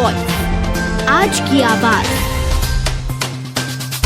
Voice, आज की आवाज।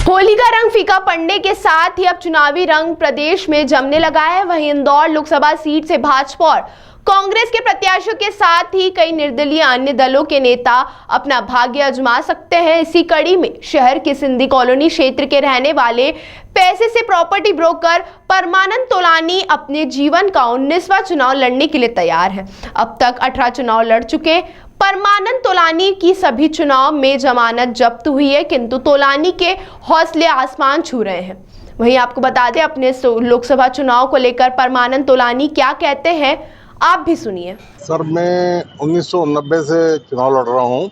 होली का रंग फीका पड़ने के साथ ही अब चुनावी रंग प्रदेश में जमने लगा है। वहीं इंदौर लोकसभा सीट से भाजपा और कांग्रेस के प्रत्याशियों के साथ ही कई निर्दलीय अन्य दलों के नेता अपना भाग्य आजमा सकते हैं। इसी कड़ी में शहर के सिंधी कॉलोनी क्षेत्र के रहने वाले पैसे से प्रॉपर्टी ब्रोकर परमानंद तोलानी अपने जीवन का 19वां चुनाव लड़ने के लिए तैयार है। अब तक 18 चुनाव लड़ चुके परमानंद तोलानी की सभी चुनाव में जमानत जब्त हुई है, किंतु तोलानी के हौसले आसमान छू रहे हैं। वहीं आपको बता दें, अपने लोकसभा चुनाव को लेकर परमानंद तोलानी क्या कहते हैं, आप भी सुनिए। सर, मैं 1990 से चुनाव लड़ रहा हूँ।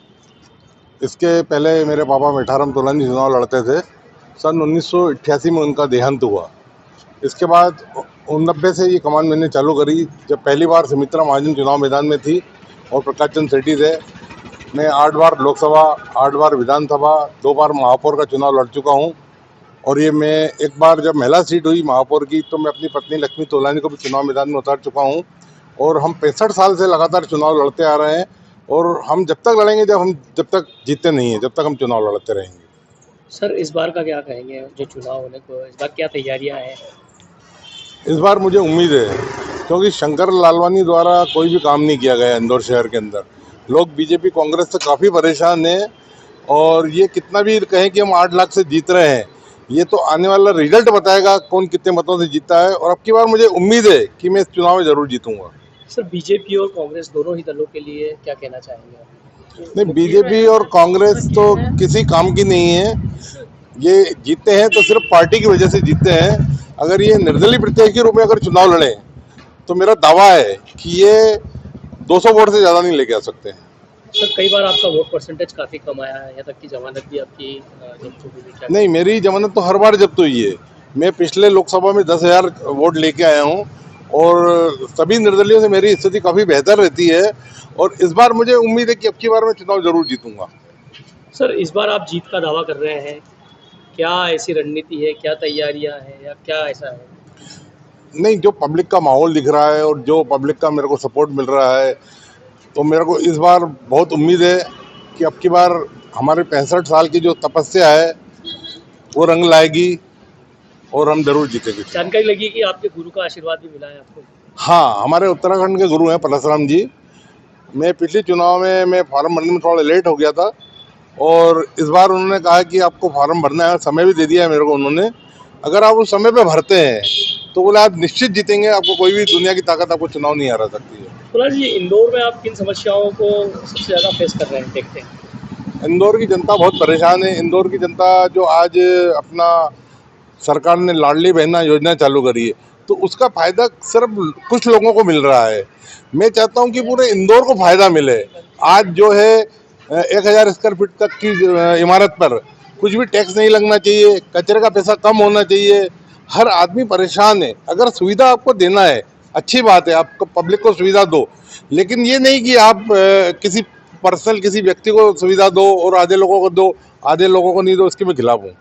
इसके पहले मेरे पापा मेठाराम तोलानी चुनाव लड़ते थे। सन 1988 में उनका देहांत हुआ। इसके बाद 1990 से ये कमान मैंने चालू करी, जब पहली बार सुमित्रा महाजन चुनाव मैदान में थी और प्रकाश चंद सेठी थे। मैं 8 बार लोकसभा, 8 बार विधानसभा, 2 बार महापौर का चुनाव लड़ चुका हूँ। और ये मैं एक बार जब महिला सीट हुई महापौर की, तो मैं अपनी पत्नी लक्ष्मी तोलानी को भी चुनाव मैदान में उतार चुका हूँ। और हम 65 साल से लगातार चुनाव लड़ते आ रहे हैं और हम जब तक लड़ेंगे जब तक जीतते नहीं हैं, जब तक हम चुनाव लड़ते रहेंगे। सर, इस बार का क्या कहेंगे, जो चुनाव होने को इस बार क्या तैयारियां हैं? इस बार मुझे उम्मीद है, क्योंकि शंकर लालवानी द्वारा कोई भी काम नहीं किया गया इंदौर शहर के अंदर। लोग बीजेपी कांग्रेस से काफ़ी परेशान हैं और ये कितना भी कहें कि हम 8 लाख से जीत रहे हैं, ये तो आने वाला रिजल्ट बताएगा कौन कितने मतों से जीता है। और अब की बार मुझे उम्मीद है कि मैं इस चुनाव में ज़रूर जीतूंगा। सर, बीजेपी और कांग्रेस दोनों ही दलों के लिए क्या कहना चाहेंगे? नहीं, बीजेपी और कांग्रेस तो किसी काम की नहीं है। ये जीतते हैं तो सिर्फ पार्टी की वजह से जीतते हैं। अगर ये निर्दलीय प्रत्याशी के रूप में अगर चुनाव लड़े तो मेरा दावा है कि ये 200 वोट से ज़्यादा नहीं लेके आ सकते हैं। सर, कई बार आपका वोट परसेंटेज काफ़ी कम आया है, यहाँ तक कि जमानत भी आपकी जब्त हुई है। नहीं, मेरी जमानत तो हर बार जब्त हुई है। मैं पिछले लोकसभा में 10,000 वोट लेके आया हूँ और सभी निर्दलियों से मेरी स्थिति काफ़ी बेहतर रहती है। और इस बार मुझे उम्मीद है कि अब की बार मैं चुनाव जरूर जीतूंगा। सर, इस बार आप जीत का दावा कर रहे हैं, क्या ऐसी रणनीति है, क्या तैयारियां हैं या क्या ऐसा है? नहीं, जो पब्लिक का माहौल दिख रहा है और जो पब्लिक का मेरे को सपोर्ट मिल रहा है, तो मेरे को इस बार बहुत उम्मीद है कि अब की बार हमारे 65 साल की जो तपस्या है वो रंग लाएगी और हम जरूर जीतेंगे। जानकारी लगी कि आपके गुरु का आशीर्वाद भी मिला है आपको? हाँ, हमारे उत्तराखंड के गुरु हैं परशुराम जी। मैं पिछले चुनाव में मैं फार्म भरने में थोड़ा लेट हो गया था और इस बार उन्होंने कहा कि आपको फार्म भरना है, समय भी दे दिया है मेरे को उन्होंने। अगर आप उस समय पे भरते हैं तो बोले आप निश्चित जीतेंगे, आपको कोई भी दुनिया की ताकत आपको चुनाव नहीं हरा सकती है। तो जी, इंदौर में आप किन समस्याओं को सबसे ज़्यादा फेस कर रहे हैं, देखते हैं? इंदौर की जनता बहुत परेशान है। इंदौर की जनता जो आज अपना सरकार ने लाडली बहना योजना चालू करी है, तो उसका फ़ायदा सिर्फ कुछ लोगों को मिल रहा है। मैं चाहता हूं कि पूरे इंदौर को फ़ायदा मिले। आज जो है 1000 स्क्वायर फीट तक की इमारत पर कुछ भी टैक्स नहीं लगना चाहिए, कचरे का पैसा कम होना चाहिए। हर आदमी परेशान है। अगर सुविधा आपको देना है, अच्छी बात है, आपको पब्लिक को सुविधा दो, लेकिन ये नहीं कि आप किसी पर्सनल किसी व्यक्ति को सुविधा दो और आधे लोगों को दो, आधे लोगों को नहीं दो। इसके मैं खिलाफ हूँ।